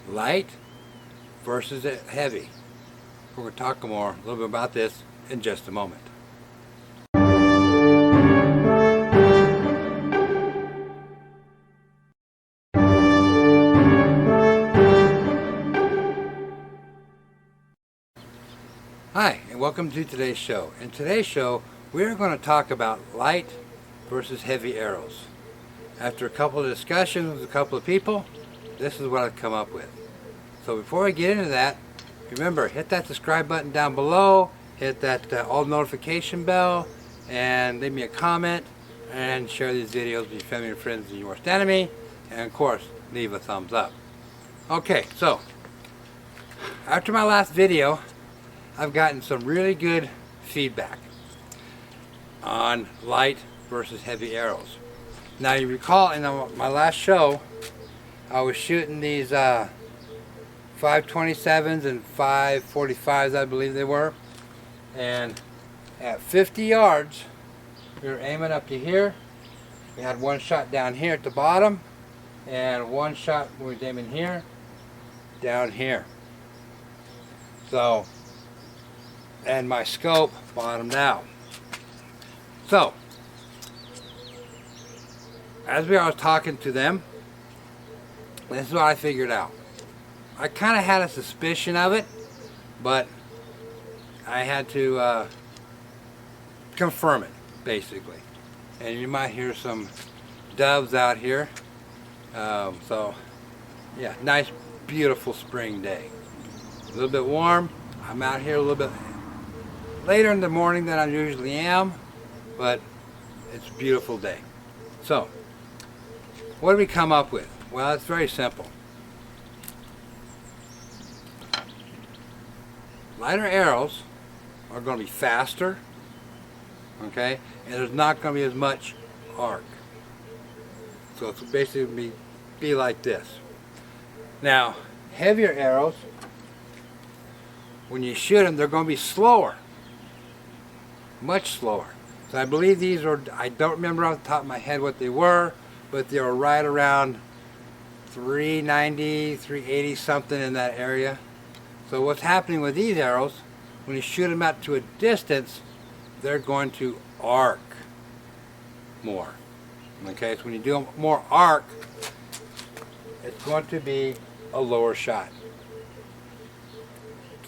light versus heavy. We're going to talk a little bit about this in just a moment. Hi, and welcome to today's show. In today's show, we're going to talk about light versus heavy arrows. After a couple of discussions with a couple of people, this is what I've come up with. So before we get into that, remember, hit that subscribe button down below, hit that all notification bell, and leave me a comment, and share these videos with your family and friends and your worst enemy, and of course, leave a thumbs up. Okay, so, after my last video, I've gotten some really good feedback on light versus heavy arrows. Now you recall in my last show, I was shooting these 527s and 545s, I believe they were, and at 50 yards we were aiming up to here. We had one shot down here at the bottom and one shot when we were aiming here, down here. So, and my scope bottomed out. So, as I was talking to them, this is what I figured out. I kind of had a suspicion of it, but I had to confirm it, basically. And you might hear some doves out here. So, yeah, nice, beautiful spring day. A little bit warm. I'm out here a little bit later in the morning than I usually am, but it's a beautiful day. So, what did we come up with? Well, it's very simple. Lighter arrows are going to be faster, okay, and there's not going to be as much arc. So it's basically be like this. Now, heavier arrows, when you shoot them, they're going to be slower. Much slower. So I believe these are, I don't remember off the top of my head what they were, but they were right around 390, 380 something in that area. So what's happening with these arrows, when you shoot them out to a distance, they're going to arc more. Okay, so when you do more arc, it's going to be a lower shot.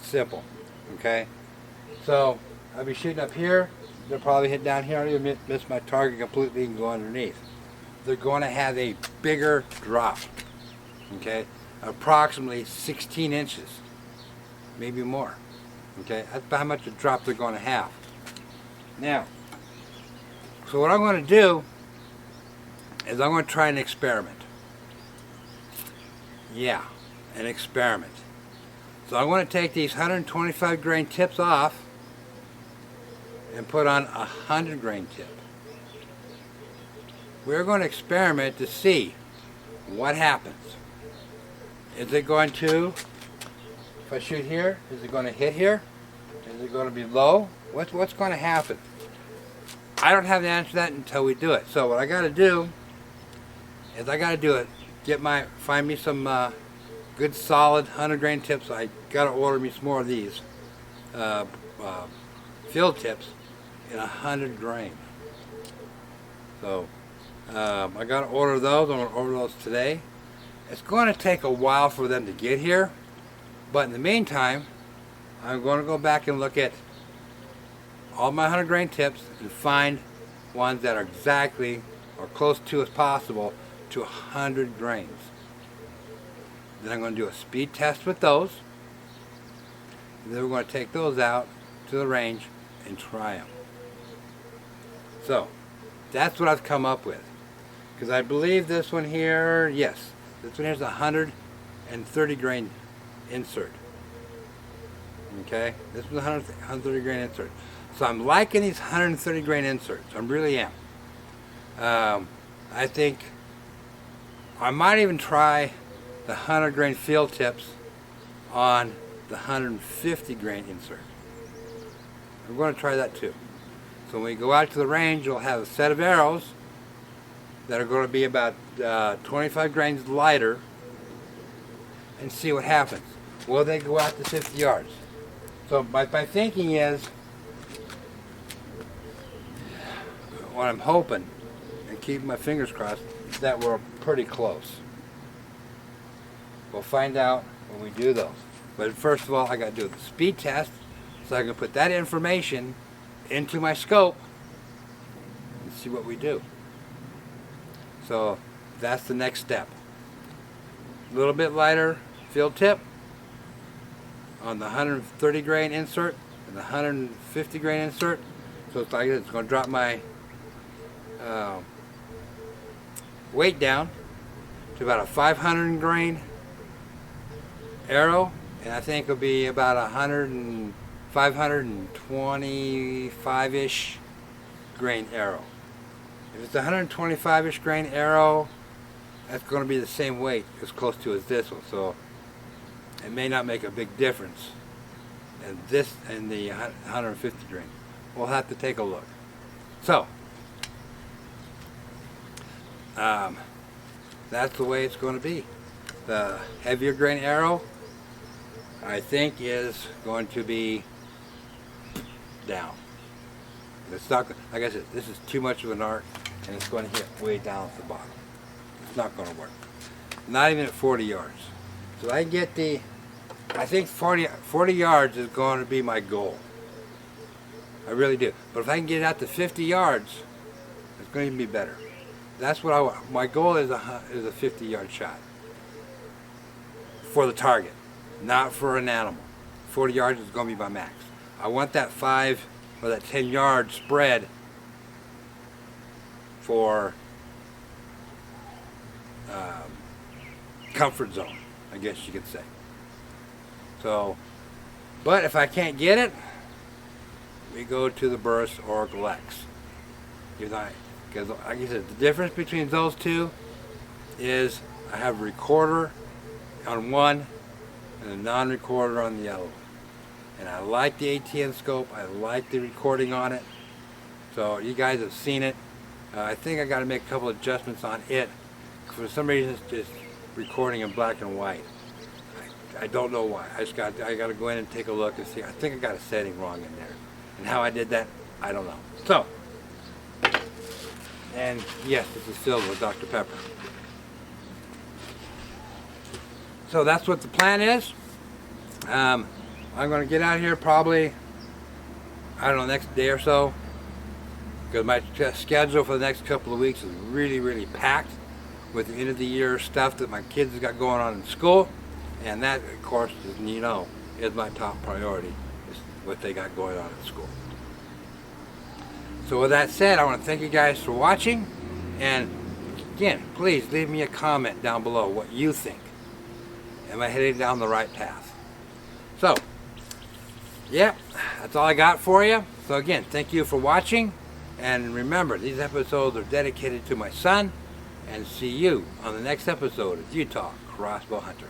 Simple. Okay, so I'll be shooting up here, they'll probably hit down here, I'll miss my target completely and go underneath. They're going to have a bigger drop, okay, approximately 16 inches, maybe more, okay, that's about how much a drop they're going to have. Now, so what I'm going to do is I'm going to try an experiment. Yeah, an experiment. So I'm going to take these 125 grain tips off and put on a 100 grain tip. We're going to experiment to see what happens. Is it going to, if I shoot here, is it going to hit here? Is it going to be low? What's going to happen? I don't have the answer to that until we do it. So what I got to do is I got to do it. Find me some good solid 100 grain tips. I got to order me some more of these field tips in 100 grain. So I got to order those. I'm going to order those today. It's going to take a while for them to get here, but in the meantime, I'm going to go back and look at all my 100 grain tips and find ones that are exactly or close to as possible to 100 grains. Then I'm going to do a speed test with those, and then we're going to take those out to the range and try them. So that's what I've come up with, because I believe this one here, yes, this one here's a 130 grain insert. Okay, this was a 130 grain insert. So I'm liking these 130 grain inserts. I really am. I think I might even try the 100 grain field tips on the 150 grain insert. I'm going to try that too. So when we go out to the range, you'll have a set of arrows that are going to be about 25 grains lighter and see what happens. Will they go out to 50 yards? So my thinking is, what I'm hoping, and keeping my fingers crossed, that we're pretty close. We'll find out when we do those. But first of all, I got to do the speed test so I can put that information into my scope and see what we do. So that's the next step. A little bit lighter field tip on the 130 grain insert and the 150 grain insert. So it's like it's going to drop my weight down to about a 500 grain arrow, and I think it'll be about 525-ish grain arrow. If it's a 125-ish grain arrow, that's going to be the same weight as close to as this one, so it may not make a big difference. And this and the 150 grain, we'll have to take a look. So that's the way it's going to be. The heavier grain arrow, I think, is going to be down. It's not, like I said, this is too much of an arc, and it's going to hit way down at the bottom. It's not going to work. Not even at 40 yards. So I get the, I think 40 yards is going to be my goal. I really do. But if I can get it out to 50 yards, it's going to be better. That's what I want. My goal is a 50-yard shot for the target, not for an animal. 40 yards is going to be my max. I want that 5 or that 10-yard spread for comfort zone, I guess you could say. So, but if I can't get it, we go to the Burris Oracle X. Because like I said, the difference between those two is I have a recorder on one and a non-recorder on the other one. And I like the ATN scope. I like the recording on it. So you guys have seen it. I think I got to make a couple adjustments on it. For some reason, it's just recording in black and white. I don't know why. I got to go in and take a look and see. I think I got a setting wrong in there. And how I did that, I don't know. So, and yes, this is filled with Dr. Pepper. So that's what the plan is. I'm going to get out here probably, I don't know, next day or so. Because my schedule for the next couple of weeks is really, really packed with the end of the year stuff that my kids have got going on in school. And that, of course, is, you know, is my top priority, is what they got going on at school. So with that said, I want to thank you guys for watching. And again, please leave me a comment down below what you think. Am I heading down the right path? So, yeah, that's all I got for you. So again, thank you for watching. And remember, these episodes are dedicated to my son. And see you on the next episode of Utah Crossbow Hunter.